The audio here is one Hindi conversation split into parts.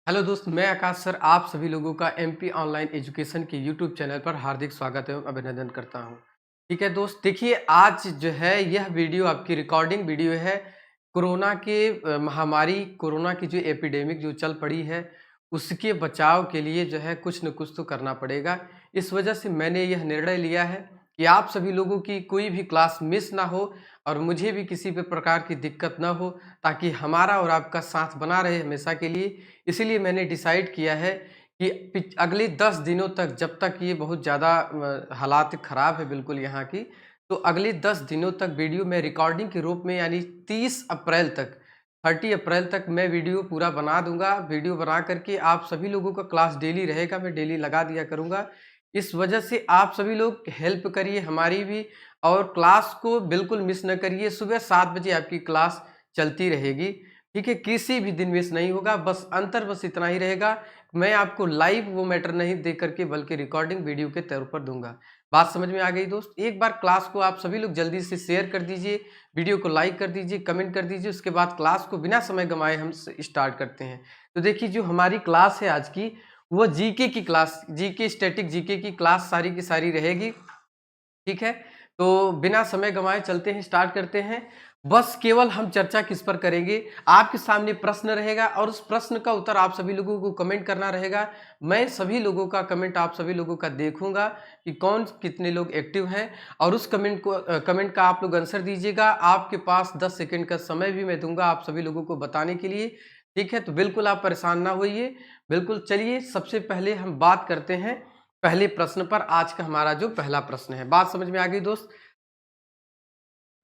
हेलो दोस्त, मैं आकाश सर आप सभी लोगों का एमपी ऑनलाइन एजुकेशन के यूट्यूब चैनल पर हार्दिक स्वागत एवं अभिनंदन करता हूं। ठीक है दोस्त, देखिए आज जो है यह वीडियो आपकी रिकॉर्डिंग वीडियो है। कोरोना के महामारी कोरोना की जो एपिडेमिक जो चल पड़ी है उसके बचाव के लिए जो है कुछ न कुछ तो करना पड़ेगा। इस वजह से मैंने यह निर्णय लिया है कि आप सभी लोगों की कोई भी क्लास मिस ना हो और मुझे भी किसी भी प्रकार की दिक्कत ना हो, ताकि हमारा और आपका साथ बना रहे हमेशा के लिए। इसीलिए मैंने डिसाइड किया है कि अगले 10 दिनों तक, जब तक ये बहुत ज़्यादा हालात ख़राब है बिल्कुल यहाँ की, तो अगले 10 दिनों तक वीडियो मैं रिकॉर्डिंग के रूप में यानी 30 अप्रैल तक 30 अप्रैल तक मैं वीडियो पूरा बना दूंगा। वीडियो बना करके आप सभी लोगों का क्लास डेली रहेगा, मैं डेली लगा दिया करूँगा। इस वजह से आप सभी लोग हेल्प करिए हमारी भी, और क्लास को बिल्कुल मिस न करिए। सुबह 7 बजे आपकी क्लास चलती रहेगी। ठीक है, किसी भी दिन मिस नहीं होगा। बस अंतर बस इतना ही रहेगा, मैं आपको लाइव वो मैटर नहीं दे करके बल्कि रिकॉर्डिंग वीडियो के तौर पर दूंगा। बात समझ में आ गई दोस्त? एक बार क्लास को आप सभी लोग जल्दी से शेयर कर दीजिए, वीडियो को लाइक कर दीजिए, कमेंट कर दीजिए। उसके बाद क्लास को बिना समय गंवाए हम स्टार्ट करते हैं। तो देखिए, जो हमारी क्लास है आज की, वो जीके की क्लास, जीके स्टैटिक जीके की क्लास सारी की सारी रहेगी। ठीक है, तो बिना समय गंवाए चलते हैं, स्टार्ट करते हैं। बस केवल हम चर्चा किस पर करेंगे, आपके सामने प्रश्न रहेगा और उस प्रश्न का उत्तर आप सभी लोगों को कमेंट करना रहेगा। मैं सभी लोगों का कमेंट, आप सभी लोगों का देखूंगा कि कौन कितने लोग एक्टिव हैं, और उस कमेंट का आप लोग आंसर दीजिएगा। आपके पास 10 सेकंड का समय भी मैं दूंगा आप सभी लोगों को बताने के लिए। ठीक है, तो बिल्कुल आप परेशान ना होइए। बिल्कुल, चलिए सबसे पहले हम बात करते हैं पहले प्रश्न पर। आज का हमारा जो पहला प्रश्न है, बात समझ में आ गई दोस्त?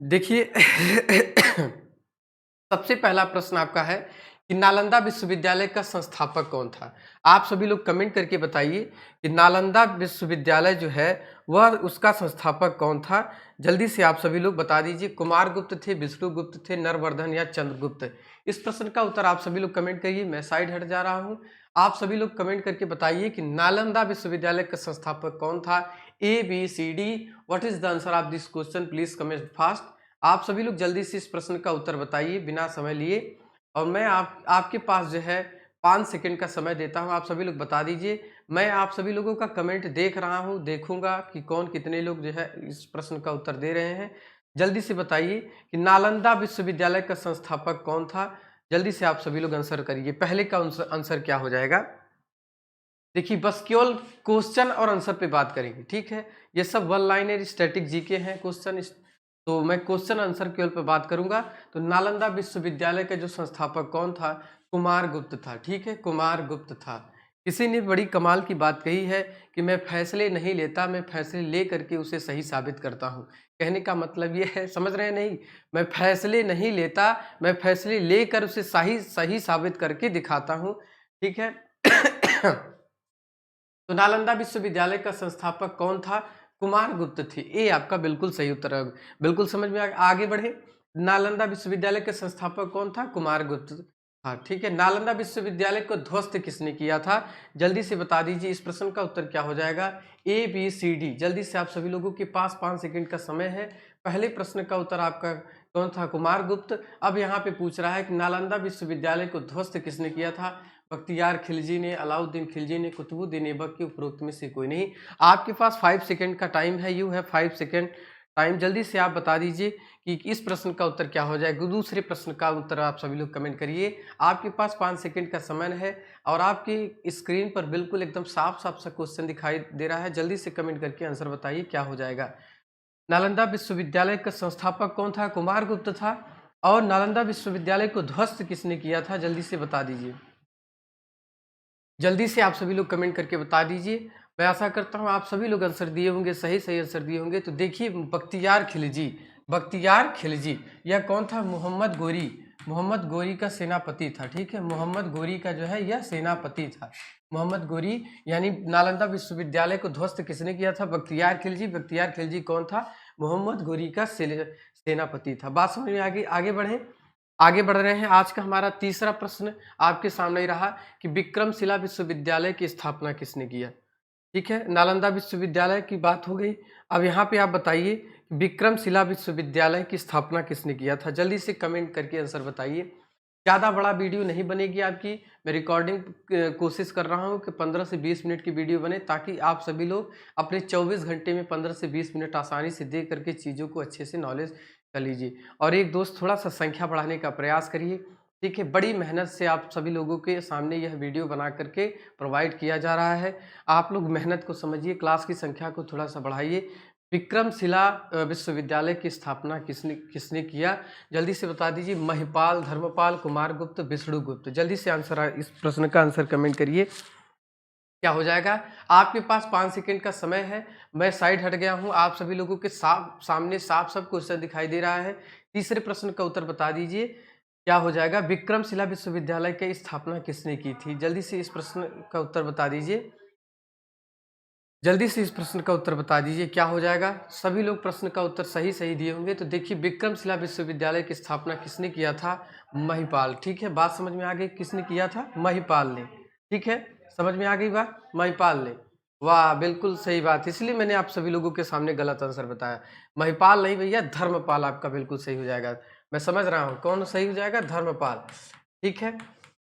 देखिए सबसे पहला प्रश्न आपका है कि नालंदा विश्वविद्यालय का संस्थापक कौन था? आप सभी लोग कमेंट करके बताइए कि नालंदा विश्वविद्यालय जो है वह उसका संस्थापक कौन था। जल्दी से आप सभी लोग बता दीजिए। कुमारगुप्त थे, विष्णुगुप्त थे, नरवर्धन या चंद्रगुप्त? इस प्रश्न का उत्तर आप सभी लोग कमेंट करिए। मैं साइड हट जा रहा हूं। आप सभी लोग कमेंट करके बताइए कि नालंदा विश्वविद्यालय का संस्थापक कौन था। A B C D, what is the answer of this question? Please comment fast. आप सभी लोग जल्दी से इस प्रश्न का उत्तर बताइए बिना समय लिए। और मैं आपके पास जो है 5 सेकंड का समय देता हूं, आप सभी लोग बता दीजिए। मैं आप सभी लोगों का कमेंट देख रहा हूं, देखूंगा कि कौन कितने लोग जो है इस प्रश्न का उत्तर दे रहे हैं। जल्दी से बताइए कि नालंदा विश्वविद्यालय का संस्थापक कौन था। जल्दी से आप सभी लोग आंसर करिए। पहले का आंसर क्या हो जाएगा? देखिए, बस केवल क्वेश्चन और आंसर पे बात करेंगे। ठीक है, ये सब वन लाइनर स्टैटिक जीके हैं क्वेश्चन, तो मैं क्वेश्चन आंसर केवल पे बात करूंगा। तो नालंदा विश्वविद्यालय का जो संस्थापक कौन था? कुमारगुप्त था। ठीक है, कुमारगुप्त था। किसी ने बड़ी कमाल की बात कही है कि मैं फैसले नहीं लेता, मैं फैसले ले करके उसे सही साबित करता हूँ। कहने का मतलब ये है, समझ रहे हैं नहीं? मैं फैसले नहीं लेता, मैं फैसले लेकर उसे सही सही साबित करके दिखाता हूँ। ठीक है तो नालंदा विश्वविद्यालय का संस्थापक कौन था? कुमारगुप्त थे। ये आपका बिल्कुल सही उत्तर है। बिल्कुल समझ में आगे बढ़े। नालंदा विश्वविद्यालय के संस्थापक कौन था? कुमारगुप्त था। ठीक है, नालंदा विश्वविद्यालय को ध्वस्त किसने किया था? जल्दी से बता दीजिए। इस प्रश्न का उत्तर क्या हो जाएगा? A B C D. जल्दी से आप सभी लोगों के पास 5 सेकंड का समय है। पहले प्रश्न का उत्तर आपका कौन था? कुमारगुप्त। अब यहाँ पे पूछ रहा है कि नालंदा विश्वविद्यालय को ध्वस्त किसने किया था? बख्तियार खिलजी ने, अलाउद्दीन खिलजी ने, कुतुबुद्दीन ऐबक के उपरोक्त में से कोई नहीं। आपके पास 5 सेकंड का टाइम है। यू है 5 सेकंड टाइम। जल्दी से आप बता दीजिए कि इस प्रश्न का उत्तर क्या हो जाएगा। दूसरे प्रश्न का उत्तर आप सभी लोग कमेंट करिए। आपके पास 5 सेकंड का समय है और आपकी स्क्रीन पर बिल्कुल एकदम साफ साफ सा क्वेश्चन दिखाई दे रहा है। जल्दी से कमेंट करके आंसर बताइए क्या हो जाएगा। नालंदा विश्वविद्यालय का संस्थापक कौन था? कुमारगुप्त था। और नालंदा विश्वविद्यालय को ध्वस्त किसने किया था? जल्दी से बता दीजिए। जल्दी से आप सभी लोग कमेंट करके बता दीजिए। मैं आशा करता हूँ आप सभी लोग आंसर दिए होंगे, सही सही आंसर दिए होंगे। तो देखिए, बख्तियार खिलजी, बख्तियार खिलजी यह कौन था? मोहम्मद गोरी, मोहम्मद गोरी का सेनापति था। ठीक है, मोहम्मद गोरी का जो है यह सेनापति था। मोहम्मद गोरी, यानी नालंदा विश्वविद्यालय को ध्वस्त किसने किया था? बख्तियार खिलजी। बख्तियार खिलजी कौन था? मोहम्मद गोरी का सेनापति था। बात समझ में आगे बढ़े। आगे बढ़ रहे हैं। आज का हमारा तीसरा प्रश्न आपके सामने ही रहा कि विक्रमशिला विश्वविद्यालय की स्थापना किसने किया। ठीक है, नालंदा विश्वविद्यालय की बात हो गई। अब यहाँ पे आप बताइए विक्रमशिला विश्वविद्यालय की स्थापना किसने किया था। जल्दी से कमेंट करके आंसर बताइए। ज़्यादा बड़ा वीडियो नहीं बनेगी आपकी। मैं रिकॉर्डिंग कोशिश कर रहा हूँ कि 15 से 20 मिनट की वीडियो बने, ताकि आप सभी लोग अपने 24 घंटे में 15 से 20 मिनट आसानी से देख करके चीज़ों को अच्छे से नॉलेज कर लीजिए। और एक दोस्त थोड़ा सा संख्या बढ़ाने का प्रयास करिए, ठीक है। बड़ी मेहनत से आप सभी लोगों के सामने यह वीडियो बना करके प्रोवाइड किया जा रहा है। आप लोग मेहनत को समझिए, क्लास की संख्या को थोड़ा सा बढ़ाइए। विक्रमशिला विश्वविद्यालय की स्थापना किसने किसने किया? जल्दी से बता दीजिए। महिपाल, धर्मपाल, कुमारगुप्त, विष्णुगुप्त। जल्दी से इस प्रश्न का आंसर कमेंट करिए, क्या हो जाएगा? आपके पास 5 सेकंड का समय है। मैं साइड हट गया हूं, आप सभी लोगों के सामने साफ सब क्वेश्चन दिखाई दे रहा है। तीसरे प्रश्न का उत्तर बता दीजिए, क्या हो जाएगा? विक्रमशिला विश्वविद्यालय की स्थापना किसने की थी? जल्दी से इस प्रश्न का उत्तर बता दीजिए। जल्दी से इस प्रश्न का उत्तर बता दीजिए, क्या हो जाएगा? सभी लोग प्रश्न का उत्तर सही सही दिए होंगे। तो देखिए, विक्रमशिला विश्वविद्यालय की स्थापना किसने किया था? महिपाल। ठीक है, बात समझ में आ गई, किसने किया था? महिपाल ने। ठीक है, समझ में आ गई बात, महिपाल ने। वाह, बिल्कुल सही बात, इसलिए मैंने आप सभी लोगों के सामने गलत आंसर बताया। महिपाल नहीं भैया, धर्मपाल आपका बिल्कुल सही हो जाएगा। मैं समझ रहा हूँ कौन सही हो जाएगा, धर्मपाल। ठीक है,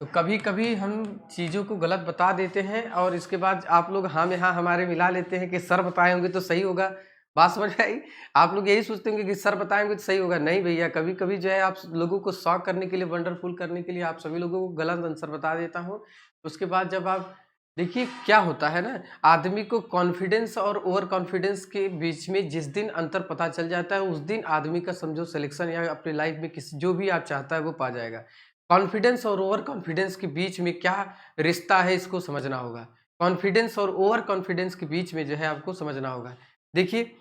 तो कभी कभी हम चीज़ों को गलत बता देते हैं और इसके बाद आप लोग हाँ में हाँ हमारे मिला लेते हैं कि सर बताए होंगे तो सही होगा। बात समझ में आई? आप लोग यही सोचते होंगे कि सर बताएंगे तो सही होगा। नहीं भैया, कभी कभी जो है आप लोगों को शॉक करने के लिए, वंडरफुल करने के लिए आप सभी लोगों को गलत आंसर बता देता हूँ। उसके बाद जब आप देखिए क्या होता है ना, आदमी को कॉन्फिडेंस और ओवर कॉन्फिडेंस के बीच में जिस दिन अंतर पता चल जाता है, उस दिन आदमी का समझो सिलेक्शन या अपनी लाइफ में किसी जो भी आप चाहता है वो पा जाएगा। कॉन्फिडेंस और ओवर कॉन्फिडेंस के बीच में क्या रिश्ता है, इसको समझना होगा। कॉन्फिडेंस और ओवर कॉन्फिडेंस के बीच में जो है आपको समझना होगा। देखिए,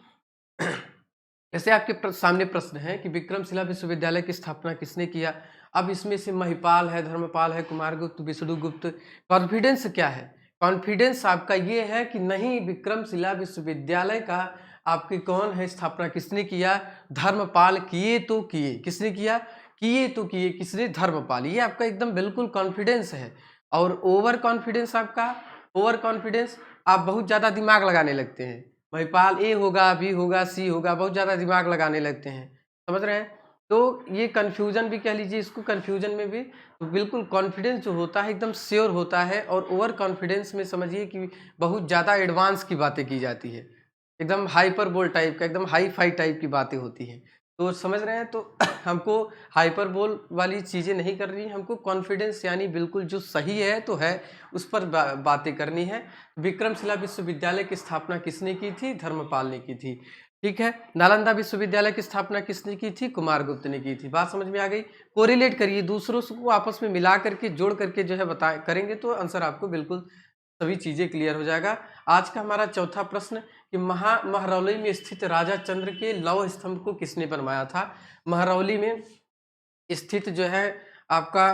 जैसे आपके सामने प्रश्न है कि विक्रमशिला विश्वविद्यालय की स्थापना किसने किया? अब इसमें से महिपाल है, धर्मपाल है, कुमारगुप्त, विष्णुगुप्त। कॉन्फिडेंस क्या है? कॉन्फिडेंस आपका ये है कि नहीं, विक्रमशिला विश्वविद्यालय का आपके कौन है स्थापना किसने किया? धर्मपाल किए तो किए। किसने किया? किए तो किए। किसने? धर्मपाल। ये आपका एकदम बिल्कुल कॉन्फिडेंस है। और ओवर कॉन्फिडेंस आपका, ओवर कॉन्फिडेंस आप बहुत ज्यादा दिमाग लगाने लगते हैं। महिपाल ए होगा, बी होगा, सी होगा, बहुत ज़्यादा दिमाग लगाने लगते हैं। समझ रहे हैं? तो ये कन्फ्यूजन भी कह लीजिए इसको, कन्फ्यूजन में भी तो बिल्कुल कॉन्फिडेंस जो होता है एकदम श्योर होता है, और ओवर कॉन्फिडेंस में समझिए कि बहुत ज़्यादा एडवांस की बातें की जाती है, एकदम हाइपरबोल टाइप का, एकदम हाई फाई टाइप की बातें होती हैं। तो समझ रहे हैं? तो हमको हाइपरबोल वाली चीज़ें नहीं करनी है, हमको कॉन्फिडेंस यानी बिल्कुल जो सही है तो है, उस पर बातें करनी है। विक्रमशिला विश्वविद्यालय की स्थापना किसने की थी? धर्मपाल ने की थी। ठीक है, नालंदा विश्वविद्यालय की स्थापना किसने की थी? कुमारगुप्त ने की थी। बात समझ में आ गई? कोरिलेट करिए, दूसरों को आपस में मिला करके जोड़ करके जो है बता करेंगे तो आंसर आपको बिल्कुल सभी चीजें क्लियर हो जाएगा। आज का हमारा चौथा प्रश्न कि महरौली में स्थित राजा चंद्र के लौह स्तंभ को किसने बनवाया था? महरौली में स्थित जो है आपका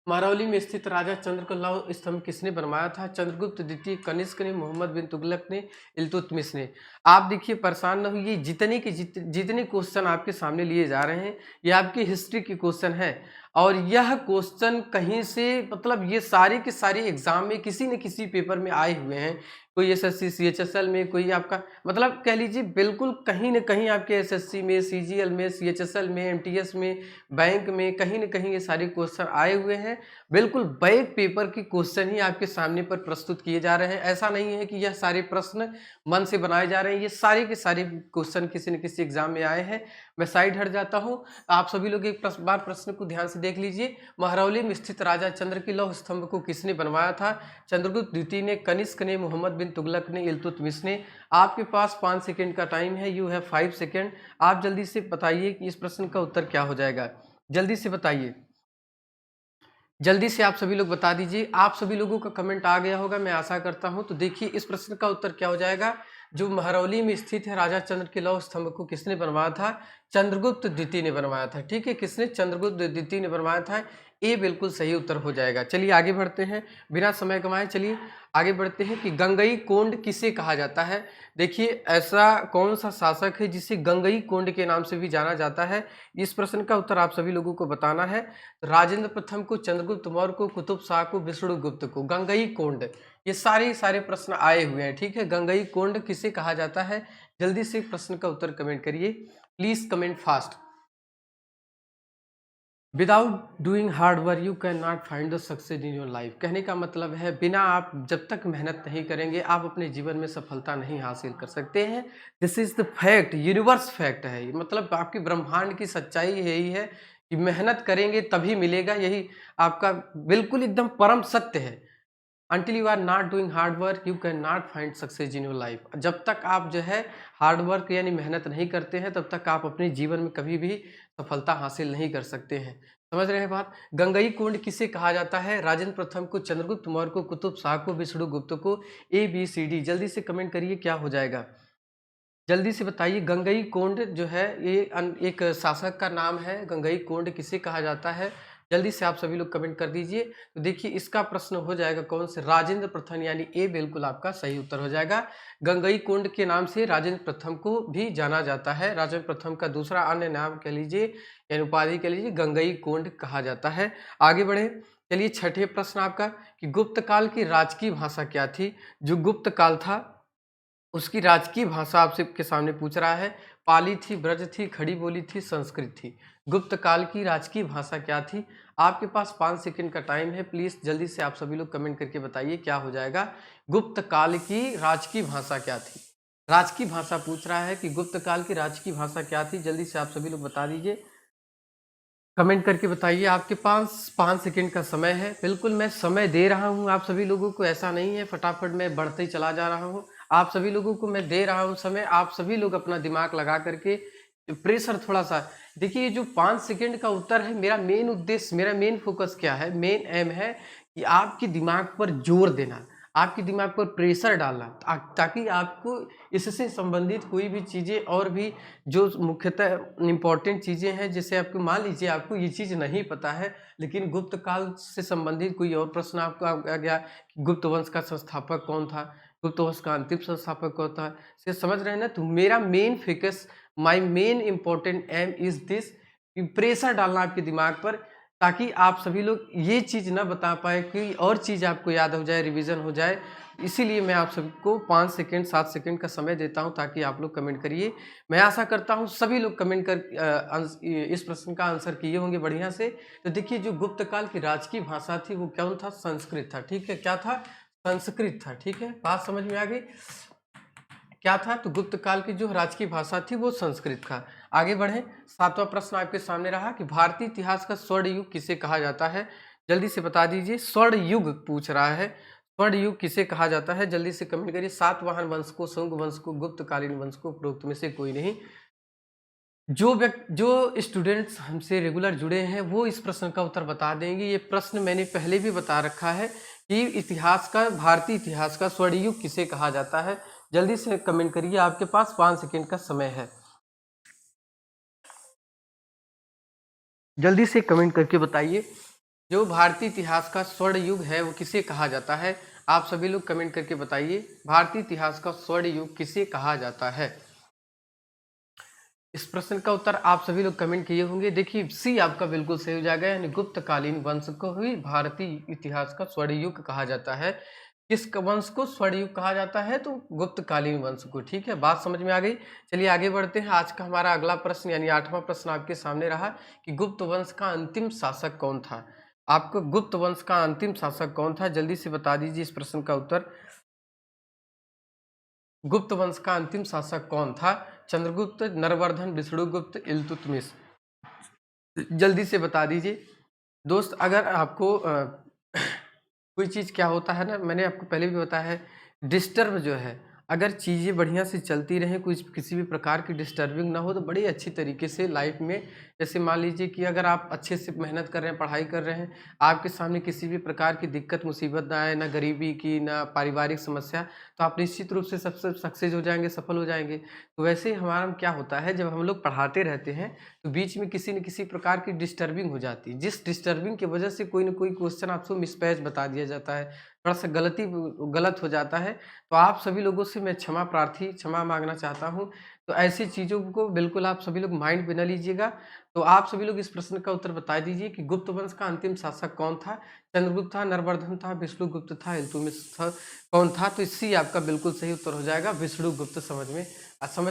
महरौली में स्थित राजा चंद्र का लौह स्तंभ किसने बनवाया था? चंद्रगुप्त द्वितीय, कनिष्क ने, मोहम्मद बिन तुगलक ने, इल्तुतमिश ने। आप देखिए, परेशान न होइए, जितने क्वेश्चन आपके सामने लिए जा रहे हैं ये आपकी हिस्ट्री के क्वेश्चन है, और यह क्वेश्चन कहीं से मतलब ये सारे के सारे एग्जाम में किसी न किसी पेपर में आए हुए हैं। कोई एसएससी सीएचएसएल में, कोई आपका मतलब कह लीजिए बिल्कुल कहीं न कहीं आपके एसएससी में, सीजीएल में, सीएचएसएल में, एमटीएस में, बैंक में कहीं न कहीं ये सारे क्वेश्चन आए हुए हैं। बिल्कुल बैक पेपर की क्वेश्चन ही आपके सामने पर प्रस्तुत किए जा रहे हैं। ऐसा नहीं है कि यह सारे प्रश्न मन से बनाए जा रहे हैं, ये सारे के सारे क्वेश्चन किसी न किसी एग्जाम में आए हैं। मैं साइड हट जाता हूँ, आप सभी लोग एक बार प्रश्न को ध्यान से देख लीजिए। महरौली में स्थित राजा चंद्र के लौह स्तंभ को किसने बनवाया था? चंद्रगुप्त द्वितीय ने, कनिष्क ने, मोहम्मद बिन तुगलक ने, इल्तुतमिश ने। आपके पास 5 सेकंड का टाइम है, यू हैव 5 सेकंड। आप जल्दी से बताइए कि इस प्रश्न का उत्तर क्या हो जाएगा। जल्दी से बताइए, जल्दी से आप सभी लोग बता दीजिए। आप सभी लोगों का कमेंट आ गया होगा, मैं आशा करता हूं। तो देखिए, इस प्रश्न का उत्तर क्या हो जाएगा? जो महरौली में स्थित है राजा चंद्र के लौह स्तंभ को किसने बनवाया था? चंद्रगुप्त द्वितीय ने बनवाया था। ठीक है, किसने? चंद्रगुप्त द्वितीय ने बनवाया था। ये बिल्कुल सही उत्तर हो जाएगा। चलिए आगे बढ़ते हैं, बिना समय गंवाए चलिए आगे बढ़ते हैं कि गंगई कोंड किसे कहा जाता है? देखिए, ऐसा कौन सा शासक है जिसे गंगई कोंड के नाम से भी जाना जाता है? इस प्रश्न का उत्तर आप सभी लोगों को बताना है। राजेंद्र प्रथम को, चंद्रगुप्त मौर्य को, कुतुब शाह को, विष्णुगुप्त को। गंगई कोंड, ये सारे प्रश्न आए हुए हैं। ठीक है, गंगई कोंड किसे कहा जाता है? जल्दी से प्रश्न का उत्तर कमेंट करिए, please comment fast. Without doing hard work you can not find the success in your life. कहने का मतलब है बिना आप जब तक मेहनत नहीं करेंगे आप अपने जीवन में सफलता नहीं हासिल कर सकते हैं। This is the fact, universe fact है ये, मतलब आपकी ब्रह्मांड की सच्चाई यही है कि मेहनत करेंगे तभी मिलेगा, यही आपका बिल्कुल एकदम परम सत्य है। Until you are not doing hard work you can not find success in your life. जब तक आप जो है हार्ड वर्क यानी मेहनत नहीं करते हैं तब तक आप अपने जीवन में कभी भी सफलता हासिल नहीं कर सकते हैं। समझ रहे हैं बात। गंगई कुंड किसे कहा जाता है? राजेंद्र प्रथम को, चंद्रगुप्त मौर्य को, कुतुब शाह को, विष्णुगुप्त को। ABCD जल्दी से कमेंट करिए क्या हो जाएगा, जल्दी से बताइए। गंगई कोंड जो है ये एक शासक का नाम है। गंगई कोंड किसे कहा जाता है? जल्दी से आप सभी लोग कमेंट कर दीजिए। तो देखिए इसका प्रश्न हो जाएगा कौन से, राजेंद्र प्रथम, यानी ए बिल्कुल आपका सही उत्तर हो जाएगा। गंगई कोंड के नाम से राजेंद्र प्रथम को भी जाना जाता है। राजेंद्र प्रथम का दूसरा अन्य नाम कह लीजिए यानी उपाधि कह लीजिए गंगई कोंड कहा जाता है। आगे बढ़े, चलिए छठे प्रश्न आपका कि गुप्त काल की राजकीय भाषा क्या थी? जो गुप्त काल था उसकी राजकीय भाषा आपसे के सामने पूछ रहा है। पाली थी, ब्रज थी, खड़ी बोली थी, संस्कृत थी। गुप्त काल की राजकीय भाषा क्या थी? आपके पास 5 सेकंड का टाइम है, प्लीज जल्दी से आप सभी लोग कमेंट करके बताइए क्या हो जाएगा। गुप्त काल की राजकीय भाषा क्या थी? राजकीय भाषा पूछ रहा है कि गुप्त काल की राजकीय भाषा क्या थी, जल्दी से आप सभी लोग बता दीजिए, कमेंट करके बताइए। आपके पास 5 सेकंड का समय है। बिल्कुल मैं समय दे रहा हूं आप सभी लोगों को, ऐसा नहीं है फटाफट मैं बढ़ते ही चला जा रहा हूं। आप सभी लोगों को मैं दे रहा हूं समय, आप सभी लोग अपना दिमाग लगा करके प्रेशर थोड़ा सा देखिए। ये जो 5 सेकंड का उत्तर है, मेरा मेन उद्देश्य, मेरा मेन फोकस क्या है, मेन एम है कि आपके दिमाग पर जोर देना, आपके दिमाग पर प्रेशर डालना, ताकि आपको इससे संबंधित कोई भी चीज़ें और भी जो मुख्यतः इम्पोर्टेंट चीज़ें हैं, जैसे आपको मान लीजिए आपको ये चीज़ नहीं पता है लेकिन गुप्त काल से संबंधित कोई और प्रश्न आपको आ गया कि गुप्त वंश का संस्थापक कौन था, गुप्त वंश का अंतिम संस्थापक कौन था, से समझ रहे हैं ना। तो मेरा main focus, my main important aim is this, pressure डालना आपके दिमाग पर, ताकि आप सभी लोग ये चीज़ ना बता पाए कि और चीज़ आपको याद हो जाए, रिवीजन हो जाए। इसीलिए मैं आप सबको 5 सेकंड 7 सेकंड का समय देता हूं ताकि आप लोग कमेंट करिए। मैं आशा करता हूं सभी लोग कमेंट कर इस प्रश्न का आंसर किए होंगे बढ़िया से। तो देखिए जो गुप्त काल की राजकीय भाषा थी वो कौन था? संस्कृत था। ठीक है, क्या था? संस्कृत था। ठीक है, बात समझ में आ गई क्या था? तो गुप्त काल की जो राजकीय भाषा थी वो संस्कृत था। आगे बढ़े, 7वां प्रश्न आपके सामने रहा कि भारतीय इतिहास का स्वर्ण युग किसे कहा जाता है? जल्दी से बता दीजिए। स्वर्ण युग पूछ रहा है, स्वर्ण युग किसे कहा जाता है? जल्दी से कमेंट करिए। सातवाहन वंश को, शुंग वंश को, गुप्तकालीन वंश को, उपरोक्त में से कोई नहीं। जो स्टूडेंट्स हमसे रेगुलर जुड़े हैं वो इस प्रश्न का उत्तर बता देंगे। ये प्रश्न मैंने पहले भी बता रखा है कि इतिहास का, भारतीय इतिहास का स्वर्ण युग किसे कहा जाता है। जल्दी से कमेंट करिए, आपके पास 5 सेकंड का समय है, जल्दी से कमेंट करके बताइए जो भारतीय इतिहास का स्वर्ण युग है वो किसे कहा जाता है। आप सभी लोग कमेंट करके बताइए भारतीय इतिहास का स्वर्ण युग किसे कहा जाता है। इस प्रश्न का उत्तर आप सभी लोग कमेंट किए होंगे। देखिए सी आपका बिल्कुल सही हो जाएगा, यानी गुप्तकालीन वंश को ही भारतीय इतिहास का स्वर्ण युग कहा जाता है। किस वंश को स्वर्ण युग कहा जाता है? तो गुप्तकालीन वंश को। ठीक है, बात समझ में आ गई। चलिए आगे बढ़ते हैं। आज का हमारा अगला प्रश्न यानी 8वां प्रश्न आपके सामने रहा कि गुप्त वंश का अंतिम शासक कौन था। आपको गुप्त वंश का अंतिम शासक कौन था, जल्दी से बता दीजिए इस प्रश्न का उत्तर। गुप्त वंश का अंतिम शासक कौन था? चंद्रगुप्त, नरवर्धन, विष्णुगुप्त, इल्तुतमिश। जल्दी से बता दीजिए दोस्त। अगर आपको कोई चीज़ क्या होता है ना, मैंने आपको पहले भी बताया है, डिस्टर्ब जो है, अगर चीज़ें बढ़िया से चलती रहें, कुछ किसी भी प्रकार की डिस्टर्बिंग ना हो, तो बड़ी अच्छी तरीके से लाइफ में, जैसे मान लीजिए कि अगर आप अच्छे से मेहनत कर रहे हैं, पढ़ाई कर रहे हैं, आपके सामने किसी भी प्रकार की दिक्कत मुसीबत ना आए, ना गरीबी की, ना पारिवारिक समस्या, तो आप निश्चित रूप से सबसे सक्सेस हो जाएंगे, सफल हो जाएंगे। तो वैसे ही हमारा क्या होता है, जब हम लोग पढ़ाते रहते हैं तो बीच में किसी न किसी प्रकार की डिस्टर्बिंग हो जाती है, जिस डिस्टर्बिंग की वजह से कोई ना कोई क्वेश्चन आपको मिसमैच बता दिया जाता है, थोड़ा सा गलत हो जाता है, तो आप सभी लोगों से मैं क्षमा मांगना चाहता हूँ। तो ऐसी चीज़ों को बिल्कुल आप सभी लोग माइंड पे न लीजिएगा। तो आप सभी लोग इस प्रश्न का उत्तर बता दीजिए कि गुप्त वंश का अंतिम शासक कौन था? चंद्रगुप्त था, नरवर्धन था, विष्णुगुप्त था, इल्तुतमिश था, कौन था? तो इसी आपका बिल्कुल सही उत्तर हो जाएगा विष्णुगुप्त। समझ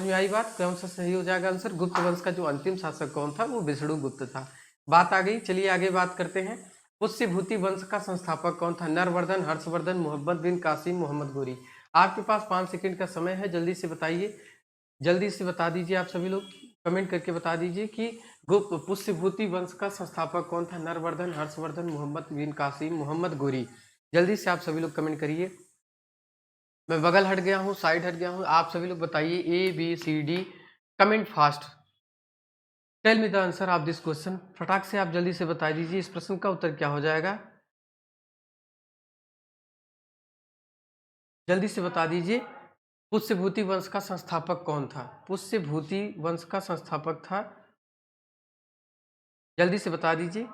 में आई बात? कौन सा सही हो जाएगा आंसर? गुप्त वंश का जो अंतिम शासक कौन था वो विष्णुगुप्त था। बात आ गई। चलिए आगे बात करते हैं। पुष्यभूति वंश का संस्थापक कौन था? नरवर्धन, हर्षवर्धन, मोहम्मद बिन कासिम, मोहम्मद गोरी। आपके पास 5 सेकंड का समय है, जल्दी से बताइए, जल्दी से बता दीजिए। आप सभी लोग कमेंट करके बता दीजिए कि गुप्त पुष्यभूति वंश का संस्थापक कौन था? नरवर्धन, हर्षवर्धन, मोहम्मद बिन कासिम, मोहम्मद गोरी। जल्दी से आप सभी लोग कमेंट करिए। मैं बगल हट गया हूँ, साइड हट गया हूँ, आप सभी लोग बताइए ABCD। Comment fast. Tell me the answer of this question. फटाक से आप जल्दी से बता दीजिए, इस प्रश्न का उत्तर क्या हो जाएगा? जल्दी से बता दीजिए। पुष्यभूति वंश का संस्थापक कौन था? पुष्यभूति वंश का संस्थापक था, जल्दी से बता दीजिए।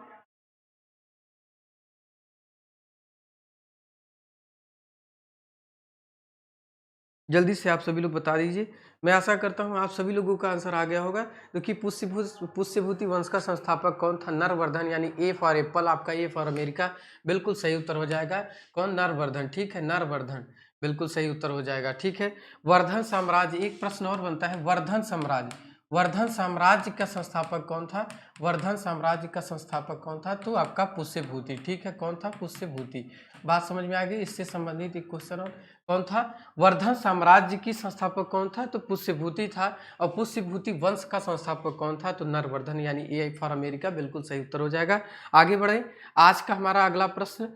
जल्दी से आप सभी लोग बता दीजिए। मैं आशा करता हूं आप सभी लोगों का आंसर आ गया होगा, क्योंकि पुष्यभूति वंश का संस्थापक कौन था? नरवर्धन, यानी ए फॉर एप्पल, आपका ए फॉर अमेरिका बिल्कुल सही उत्तर हो जाएगा। कौन? नरवर्धन। ठीक है, नरवर्धन बिल्कुल सही उत्तर हो जाएगा। ठीक है, वर्धन साम्राज्य, एक प्रश्न और बनता है, वर्धन साम्राज्य, वर्धन साम्राज्य का संस्थापक कौन था? वर्धन साम्राज्य का संस्थापक कौन था? तो आपका पुष्यभूति। ठीक है, कौन था? पुष्यभूति। बात समझ में आ गई? इससे संबंधित एक क्वेश्चन और, कौन था? वर्धन साम्राज्य की संस्थापक कौन था? तो पुष्यभूति था। और पुष्यभूति वंश का संस्थापक कौन था? तो नरवर्धन, यानी ए फॉर अमेरिका बिल्कुल सही उत्तर हो जाएगा। आगे बढ़े। आज का हमारा अगला प्रश्न,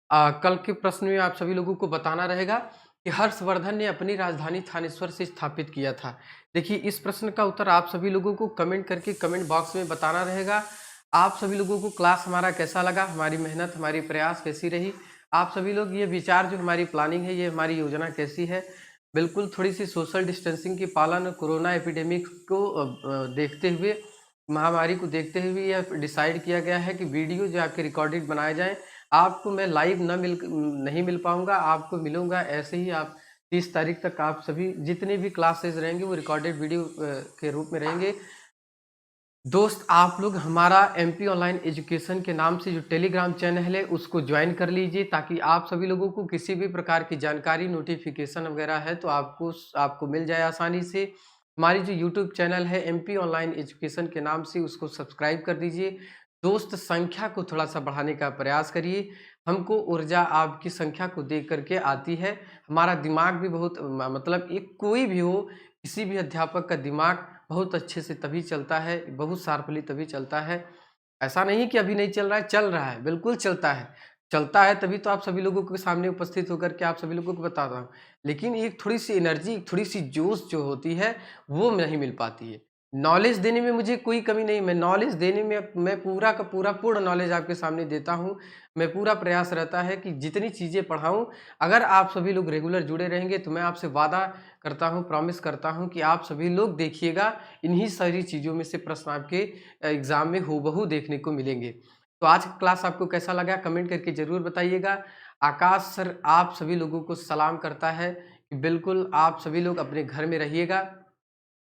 कल के प्रश्न में आप सभी लोगों को बताना रहेगा कि हर्षवर्धन ने अपनी राजधानी थानेश्वर से स्थापित किया था। देखिए, इस प्रश्न का उत्तर आप सभी लोगों को कमेंट करके कमेंट बॉक्स में बताना रहेगा। आप सभी लोगों को क्लास हमारा कैसा लगा, हमारी मेहनत, हमारी प्रयास कैसी रही, आप सभी लोग ये विचार, जो हमारी प्लानिंग है, ये हमारी योजना कैसी है। बिल्कुल थोड़ी सी सोशल डिस्टेंसिंग की पालन, कोरोना एपिडेमिक को देखते हुए, महामारी को देखते हुए यह डिसाइड किया गया है कि वीडियो जो आपके रिकॉर्डेड बनाए जाएं। आपको मैं लाइव नहीं मिल पाऊंगा, आपको मिलूंगा ऐसे ही। आप 30 तारीख तक आप सभी जितने भी क्लासेस रहेंगे वो रिकॉर्डेड वीडियो के रूप में रहेंगे। दोस्त, आप लोग हमारा MP ऑनलाइन एजुकेशन के नाम से जो टेलीग्राम चैनल है उसको ज्वाइन कर लीजिए, ताकि आप सभी लोगों को किसी भी प्रकार की जानकारी, नोटिफिकेशन वगैरह है तो आपको मिल जाए आसानी से। हमारी जो यूट्यूब चैनल है MP ऑनलाइन एजुकेशन के नाम से, उसको सब्सक्राइब कर दीजिए। दोस्त, संख्या को थोड़ा सा बढ़ाने का प्रयास करिए। हमको ऊर्जा आपकी संख्या को देख करके आती है। हमारा दिमाग भी बहुत मतलब एक कोई भी हो, किसी भी अध्यापक का दिमाग बहुत अच्छे से तभी चलता है, बहुत शार्पली तभी चलता है। ऐसा नहीं कि अभी नहीं चल रहा है, चल रहा है, बिल्कुल चलता है। चलता है तभी तो आप सभी लोगों के सामने उपस्थित होकर के आप सभी लोगों को बता रहा हूँ। लेकिन एक थोड़ी सी एनर्जी, थोड़ी सी जोश जो होती है, वो नहीं मिल पाती है। नॉलेज देने में मुझे कोई कमी नहीं, मैं नॉलेज देने में मैं पूरा का पूरा पूर्ण नॉलेज आपके सामने देता हूँ। मैं पूरा प्रयास रहता है कि जितनी चीज़ें पढ़ाऊँ, अगर आप सभी लोग रेगुलर जुड़े रहेंगे तो मैं आपसे वादा करता हूँ, प्रॉमिस करता हूँ कि आप सभी लोग देखिएगा, इन्हीं सारी चीज़ों में से प्रश्न आपके एग्ज़ाम में हूबहू देखने को मिलेंगे। तो आज का क्लास आपको कैसा लगा कमेंट करके ज़रूर बताइएगा। आकाश सर आप सभी लोगों को सलाम करता है कि बिल्कुल आप सभी लोग अपने घर में रहिएगा।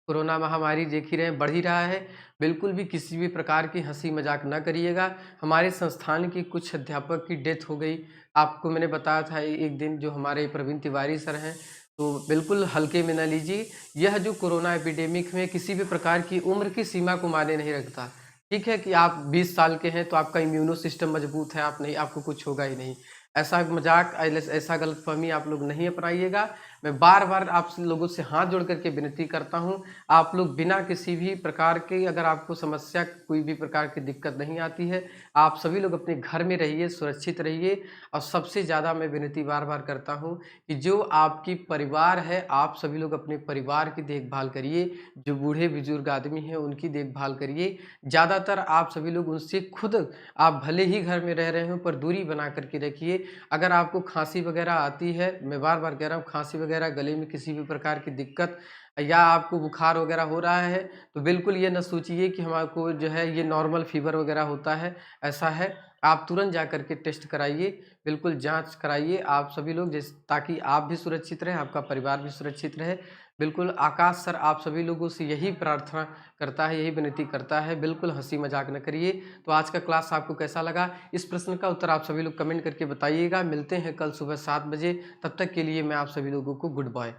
कोरोना महामारी देख ही रहे हैं, बढ़ ही रहा है। बिल्कुल भी किसी भी प्रकार की हंसी मजाक ना करिएगा। हमारे संस्थान की कुछ अध्यापक की डेथ हो गई, आपको मैंने बताया था एक दिन, जो हमारे प्रवीण तिवारी सर हैं। तो बिल्कुल हल्के में ना लीजिए। यह जो कोरोना एपिडेमिक में किसी भी प्रकार की उम्र की सीमा को मायने नहीं रखता। ठीक है कि आप 20 साल के हैं तो आपका इम्यूनो सिस्टम मजबूत है, आप नहीं, आपको कुछ होगा ही नहीं। ऐसा मजाक, ऐसा गलतफहमी आप लोग नहीं अपनाइएगा। मैं बार बार आप लोगों से हाथ जोड़ करके विनती करता हूं, आप लोग बिना किसी भी प्रकार के, अगर आपको समस्या, कोई भी प्रकार की दिक्कत नहीं आती है, आप सभी लोग अपने घर में रहिए, सुरक्षित रहिए। और सबसे ज़्यादा मैं विनती बार बार करता हूं कि जो आपकी परिवार है, आप सभी लोग अपने परिवार की देखभाल करिए। जो बूढ़े बुजुर्ग आदमी हैं उनकी देखभाल करिए। ज़्यादातर आप सभी लोग उनसे खुद, आप भले ही घर में रह रहे हो पर दूरी बना करके रखिए। अगर आपको खांसी वगैरह आती है, मैं बार बार कह रहा हूँ, खांसी वगैरह, गले में किसी भी प्रकार की दिक्कत, या आपको बुखार वगैरह हो रहा है, तो बिल्कुल ये न सोचिए कि हमारे जो है ये नॉर्मल फीवर वगैरह होता है। ऐसा है, आप तुरंत जा करके टेस्ट कराइए, बिल्कुल जांच कराइए आप सभी लोग, ताकि आप भी सुरक्षित रहें, आपका परिवार भी सुरक्षित रहे। बिल्कुल आकाश सर आप सभी लोगों से यही प्रार्थना करता है, यही विनती करता है, बिल्कुल हंसी मजाक न करिए। तो आज का क्लास आपको कैसा लगा, इस प्रश्न का उत्तर आप सभी लोग कमेंट करके बताइएगा। मिलते हैं कल सुबह 7 बजे, तब तक के लिए मैं आप सभी लोगों को गुड बाय।